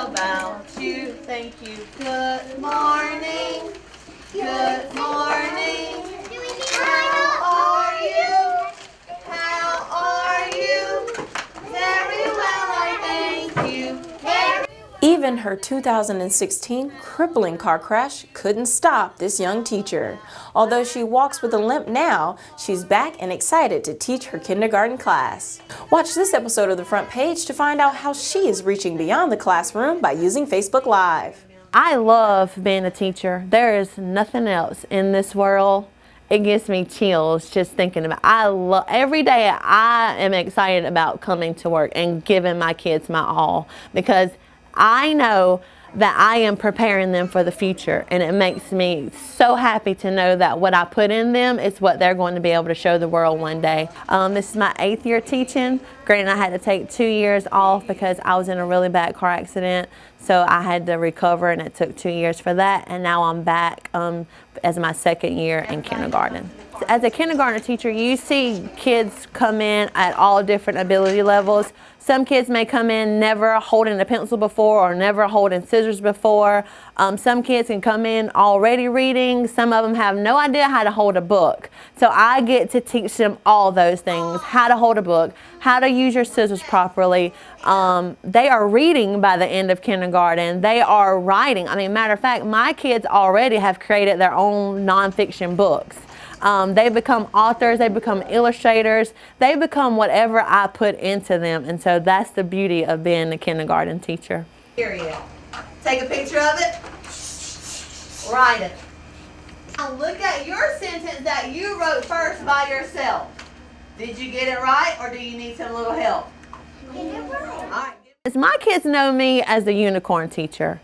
about you? Thank you. Good morning. Good morning. How are you? How are you? Very well, I thank you. Even her 2016 crippling car crash couldn't stop this young teacher. Although she walks with a limp now, she's back and excited to teach her kindergarten class. Watch this episode of The Front Page to find out how she is reaching beyond the classroom by using Facebook Live. I love being a teacher. There is nothing else in this world. It gives me chills just thinking about every day I am excited about coming to work and giving my kids my all, because I know that I am preparing them for the future, and it makes me so happy to know that what I put in them is what they're going to be able to show the world one day. This is my 8th year teaching. Granted, I had to take 2 years off because I was in a really bad car accident, so I had to recover, and it took 2 years for that, and now I'm back as my 2nd year in kindergarten. As a kindergarten teacher, you see kids come in at all different ability levels. Some kids may come in never holding a pencil before or never holding scissors before. Some kids can come in already reading. Some of them have no idea how to hold a book. So I get to teach them all those things: how to hold a book, how to use your scissors properly. They are reading by the end of kindergarten. They are writing. I mean, matter of fact, my kids already have created their own nonfiction books. They become authors, they become illustrators, they become whatever I put into them. And so that's the beauty of being a kindergarten teacher. Period. Take a picture of it. Write it. Now look at your sentence that you wrote first by yourself. Did you get it right, or do you need some little help? Get it right. All right. My kids know me as the unicorn teacher.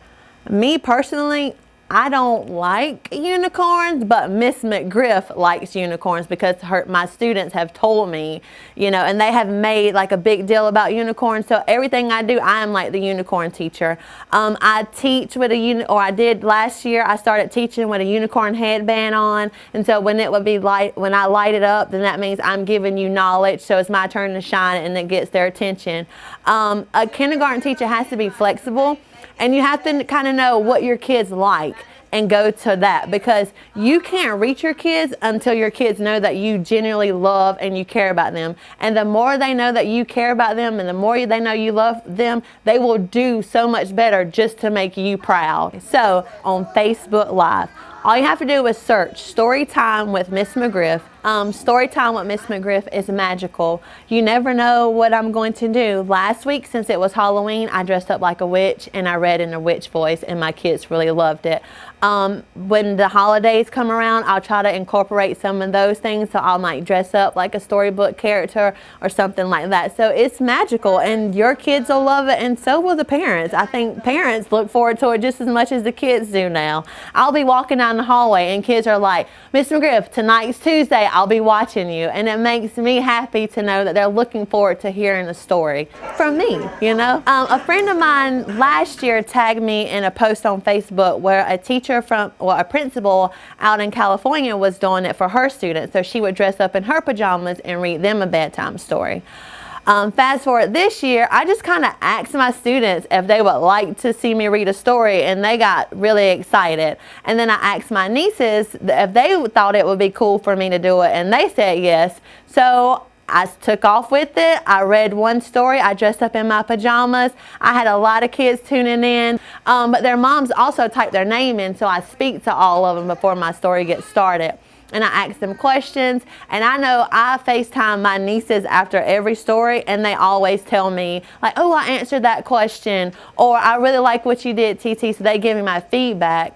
Me personally, I don't like unicorns, but Miss McGriff likes unicorns because my students have told me, and they have made like a big deal about unicorns. So everything I do, I am like the unicorn teacher. I teach with I did last year, I started teaching with a unicorn headband on. And so when I light it up, then that means I'm giving you knowledge. So it's my turn to shine and it gets their attention. A kindergarten teacher has to be flexible. And you have to kind of know what your kids like and go to that, because you can't reach your kids until your kids know that you genuinely love and you care about them. And the more they know that you care about them and the more they know you love them, they will do so much better just to make you proud. So on Facebook Live, all you have to do is search Story Time with Miss McGriff. Story Time with Miss McGriff is magical. You never know what I'm going to do. Last week, since it was Halloween, I dressed up like a witch and I read in a witch voice, and my kids really loved it. When the holidays come around, I'll try to incorporate some of those things. So I might dress up like a storybook character or something like that. So it's magical, and your kids will love it, and so will the parents. I think parents look forward to it just as much as the kids do now. I'll be walking down the hallway and kids are like, "Miss McGriff, tonight's Tuesday, I'll be watching you." And it makes me happy to know that they're looking forward to hearing a story from me, A friend of mine last year tagged me in a post on Facebook where a principal out in California was doing it for her students. So she would dress up in her pajamas and read them a bedtime story. Fast forward this year, I just kind of asked my students if they would like to see me read a story, and they got really excited. And then I asked my nieces if they thought it would be cool for me to do it, and they said yes. So I took off with it. I read one story. I dressed up in my pajamas. I had a lot of kids tuning in, but their moms also typed their name in, so I speak to all of them before my story gets started. And I ask them questions, and I know I FaceTime my nieces after every story, and they always tell me, like, "Oh, I answered that question," or "I really like what you did, TT," so they give me my feedback.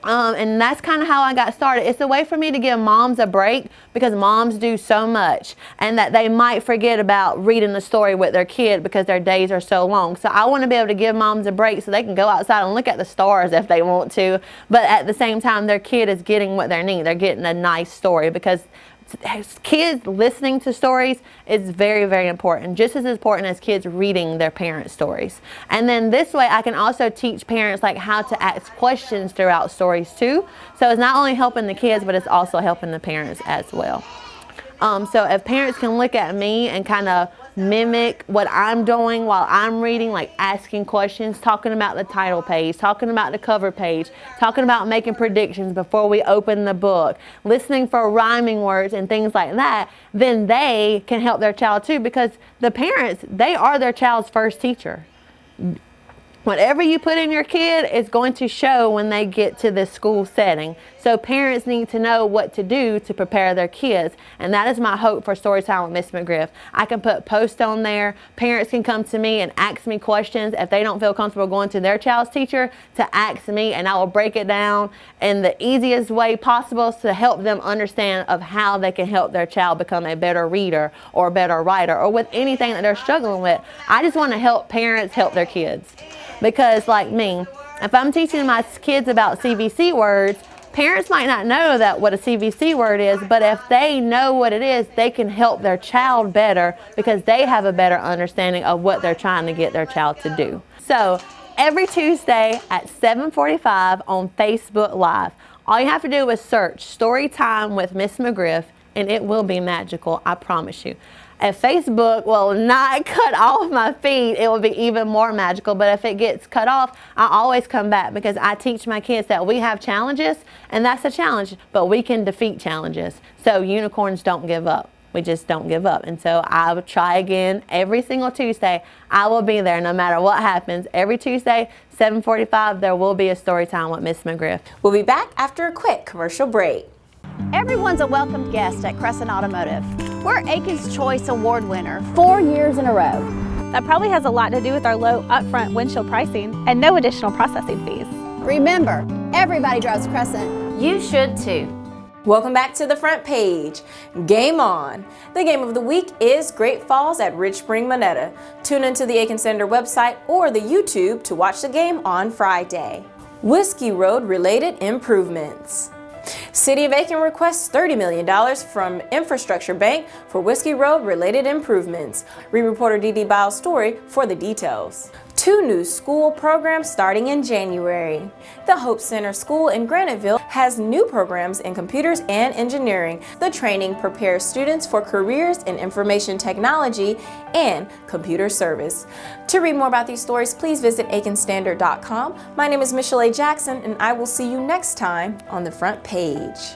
And that's kind of how I got started. It's a way for me to give moms a break, because moms do so much, and that they might forget about reading the story with their kid because their days are so long. So I want to be able to give moms a break so they can go outside and look at the stars if they want to, but at the same time their kid is getting what they need. They're getting a nice story, because kids listening to stories is very, very important, just as important as kids reading their parents' stories. And then this way I can also teach parents like how to ask questions throughout stories too. So it's not only helping the kids, but it's also helping the parents as well. So if parents can look at me and kind of mimic what I'm doing while I'm reading, like asking questions, talking about the title page, talking about the cover page, talking about making predictions before we open the book, listening for rhyming words and things like that, then they can help their child too, because the parents, they are their child's first teacher. Whatever you put in your kid is going to show when they get to this school setting. So parents need to know what to do to prepare their kids. And that is my hope for Storytime with Miss McGriff. I can put posts on there. Parents can come to me and ask me questions if they don't feel comfortable going to their child's teacher, to ask me, and I will break it down in the easiest way possible to help them understand of how they can help their child become a better reader or a better writer, or with anything that they're struggling with. I just want to help parents help their kids. Because like me, if I'm teaching my kids about CVC words, parents might not know that what a CVC word is, but if they know what it is, they can help their child better because they have a better understanding of what they're trying to get their child to do. So every Tuesday at 7:45 on Facebook Live, all you have to do is search Storytime with Miss McGriff, and it will be magical, I promise you. If Facebook will not cut off my feed, it will be even more magical. But if it gets cut off, I always come back because I teach my kids that we have challenges, and that's a challenge, but we can defeat challenges. So unicorns don't give up. We just don't give up. And so I will try again every single Tuesday. I will be there no matter what happens. Every Tuesday, 7:45, there will be a story time with Miss McGriff. We'll be back after a quick commercial break. Everyone's a welcome guest at Crescent Automotive. We're Aiken's Choice Award winner 4 years in a row. That probably has a lot to do with our low upfront windshield pricing and no additional processing fees. Remember, everybody drives Crescent. You should too. Welcome back to the front page. Game on. The game of the week is Great Falls at Rich Spring Monetta. Tune into the Aiken Standard website or the YouTube to watch the game on Friday. Whiskey Road related improvements. City of Aiken requests $30 million from Infrastructure Bank for Whiskey Road related improvements. Read reporter Dee Biles' story for the details. 2 new school programs starting in January. The Hope Center School in Graniteville has new programs in computers and engineering. The training prepares students for careers in information technology and computer service. To read more about these stories, please visit aikenstandard.com. My name is Michel'le Jackson, and I will see you next time on the front page.